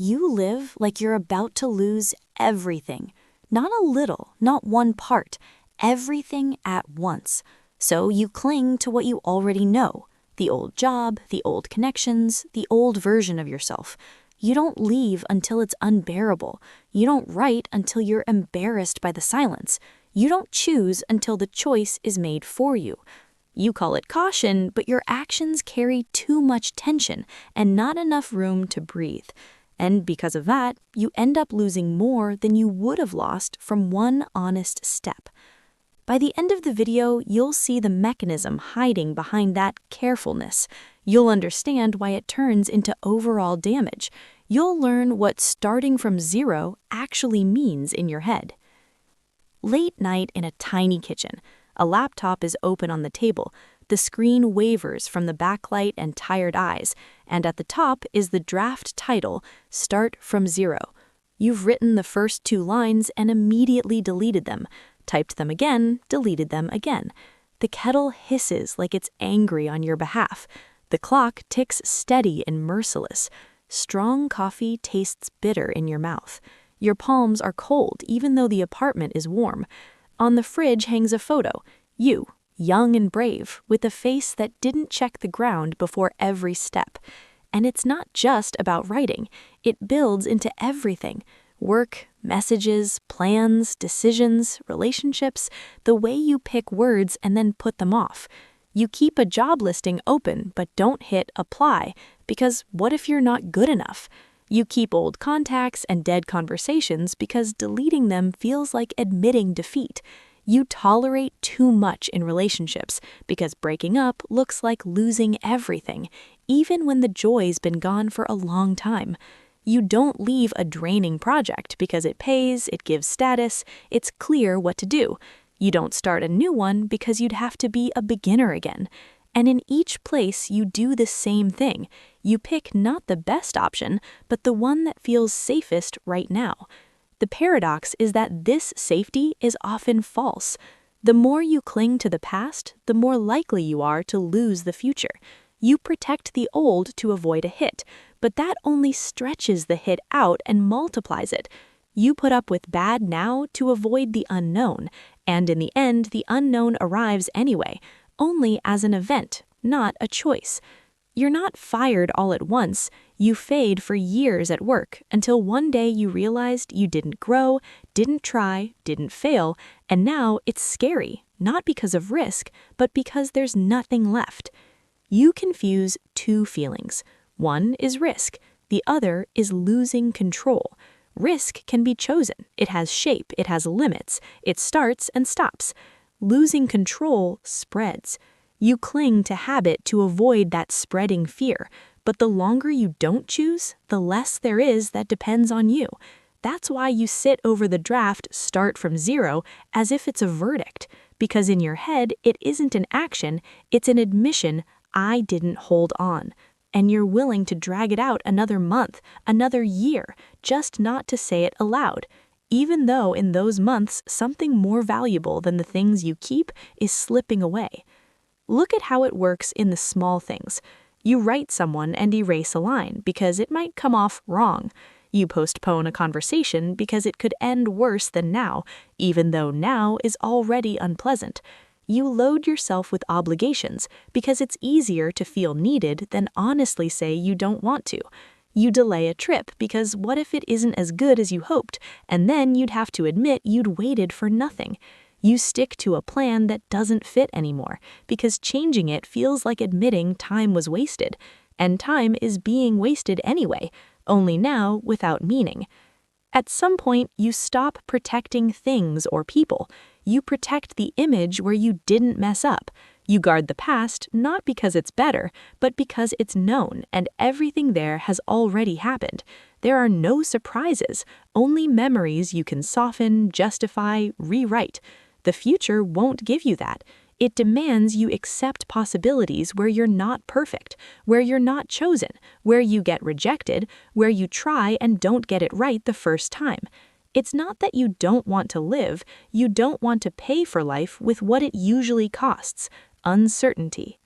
You live like you're about to lose everything. Not a little, not one part, everything at once. So you cling to what you already know, the old job, the old connections, the old version of yourself. You don't leave until it's unbearable. You don't write until you're embarrassed by the silence. You don't choose until the choice is made for you. You call it caution, but your actions carry too much tension and not enough room to breathe. And because of that, you end up losing more than you would have lost from one honest step. By the end of the video, you'll see the mechanism hiding behind that carefulness. You'll understand why it turns into overall damage. You'll learn what starting from zero actually means in your head. Late night in a tiny kitchen. A laptop is open on the table. The screen wavers from the backlight and tired eyes, and at the top is the draft title, Start from Zero. You've written the first 2 lines and immediately deleted them, typed them again, deleted them again. The kettle hisses like it's angry on your behalf. The clock ticks steady and merciless. Strong coffee tastes bitter in your mouth. Your palms are cold even though the apartment is warm. On the fridge hangs a photo. You, young and brave, with a face that didn't check the ground before every step. And it's not just about writing. It builds into everything. Work, messages, plans, decisions, relationships, the way you pick words and then put them off. You keep a job listing open but don't hit apply, because what if you're not good enough? You keep old contacts and dead conversations because deleting them feels like admitting defeat. You tolerate too much in relationships because breaking up looks like losing everything, even when the joy's been gone for a long time. You don't leave a draining project because it pays, it gives status, it's clear what to do. You don't start a new one because you'd have to be a beginner again. And in each place, you do the same thing. You pick not the best option, but the one that feels safest right now. The paradox is that this safety is often false. The more you cling to the past, the more likely you are to lose the future. You protect the old to avoid a hit, but that only stretches the hit out and multiplies it. You put up with bad now to avoid the unknown, and in the end, the unknown arrives anyway, only as an event, not a choice. You're not fired all at once. You fade for years at work until one day you realized you didn't grow, didn't try, didn't fail, and now it's scary, not because of risk, but because there's nothing left. You confuse 2 feelings. One is risk. The other is losing control. Risk can be chosen. It has shape. It has limits. It starts and stops. Losing control spreads. You cling to habit to avoid that spreading fear, but the longer you don't choose, the less there is that depends on you. That's why you sit over the draft Start from Zero as if it's a verdict, because in your head it isn't an action, it's an admission, I didn't hold on. And you're willing to drag it out another month, another year, just not to say it aloud. Even though in those months something more valuable than the things you keep is slipping away. Look at how it works in the small things. You write someone and erase a line because it might come off wrong. You postpone a conversation because it could end worse than now, even though now is already unpleasant. You load yourself with obligations because it's easier to feel needed than honestly say you don't want to. You delay a trip because what if it isn't as good as you hoped, and then you'd have to admit you'd waited for nothing. You stick to a plan that doesn't fit anymore because changing it feels like admitting time was wasted, and time is being wasted anyway, only now without meaning. At some point, you stop protecting things or people. You protect the image where you didn't mess up. You guard the past not because it's better, but because it's known and everything there has already happened. There are no surprises, only memories you can soften, justify, rewrite. The future won't give you that. It demands you accept possibilities where you're not perfect, where you're not chosen, where you get rejected, where you try and don't get it right the first time. It's not that you don't want to live, you don't want to pay for life with what it usually costs, uncertainty.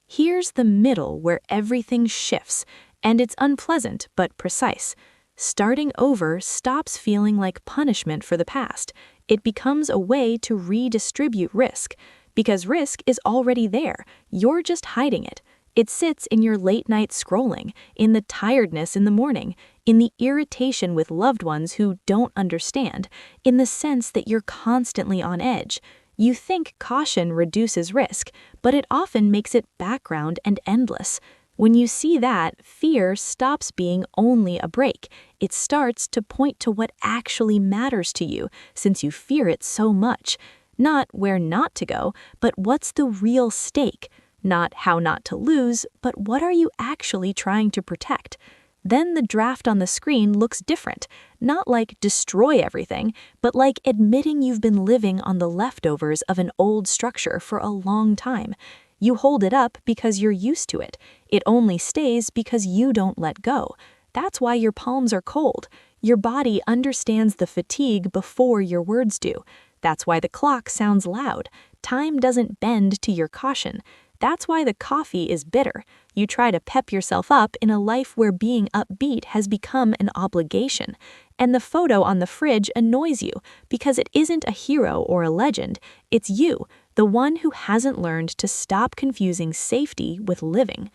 Here's the middle where everything shifts, and it's unpleasant but precise. starting over stops feeling like punishment for the past. It becomes a way to redistribute risk. Because risk is already there, you're just hiding it. It sits in your late-night scrolling, in the tiredness in the morning, in the irritation with loved ones who don't understand, in the sense that you're constantly on edge. You think caution reduces risk, but it often makes it background and endless. When you see that, fear stops being only a break. It starts to point to what actually matters to you, since you fear it so much. Not where not to go, but what's the real stake. Not how not to lose, but what are you actually trying to protect? Then the draft on the screen looks different, not like destroy everything, but like admitting you've been living on the leftovers of an old structure for a long time. You hold it up because you're used to it. It only stays because you don't let go. That's why your palms are cold. Your body understands the fatigue before your words do. That's why the clock sounds loud. Time doesn't bend to your caution. That's why the coffee is bitter. You try to pep yourself up in a life where being upbeat has become an obligation. And the photo on the fridge annoys you because it isn't a hero or a legend. It's you, the one who hasn't learned to stop confusing safety with living.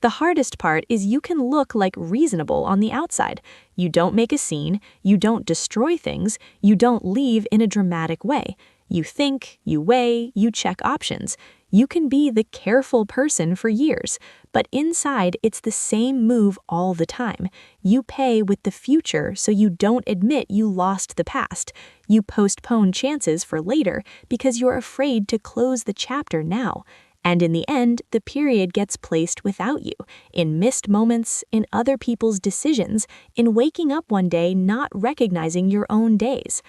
The hardest part is you can look like reasonable on the outside. You don't make a scene, you don't destroy things, you don't leave in a dramatic way. You think, you weigh, you check options. You can be the careful person for years, but inside it's the same move all the time. You pay with the future so you don't admit you lost the past. You postpone chances for later because you're afraid to close the chapter now. And in the end, the period gets placed without you, in missed moments, in other people's decisions, in waking up one day not recognizing your own days.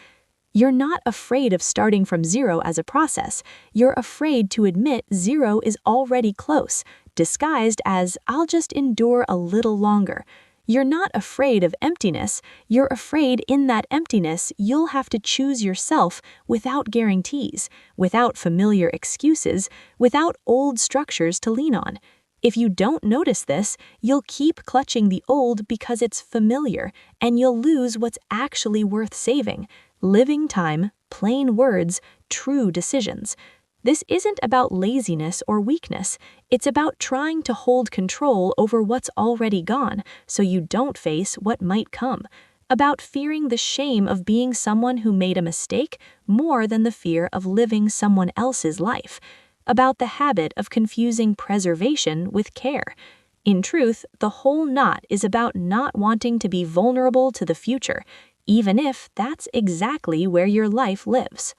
You're not afraid of starting from zero as a process. You're afraid to admit zero is already close, disguised as I'll just endure a little longer. You're not afraid of emptiness. You're afraid in that emptiness you'll have to choose yourself without guarantees, without familiar excuses, without old structures to lean on. If you don't notice this, you'll keep clutching the old because it's familiar, and you'll lose what's actually worth saving. Living time, plain words, true decisions. This isn't about laziness or weakness. It's about trying to hold control over what's already gone so you don't face what might come. About fearing the shame of being someone who made a mistake more than the fear of living someone else's life. About the habit of confusing preservation with care. In truth, the whole knot is about not wanting to be vulnerable to the future, even if that's exactly where your life lives.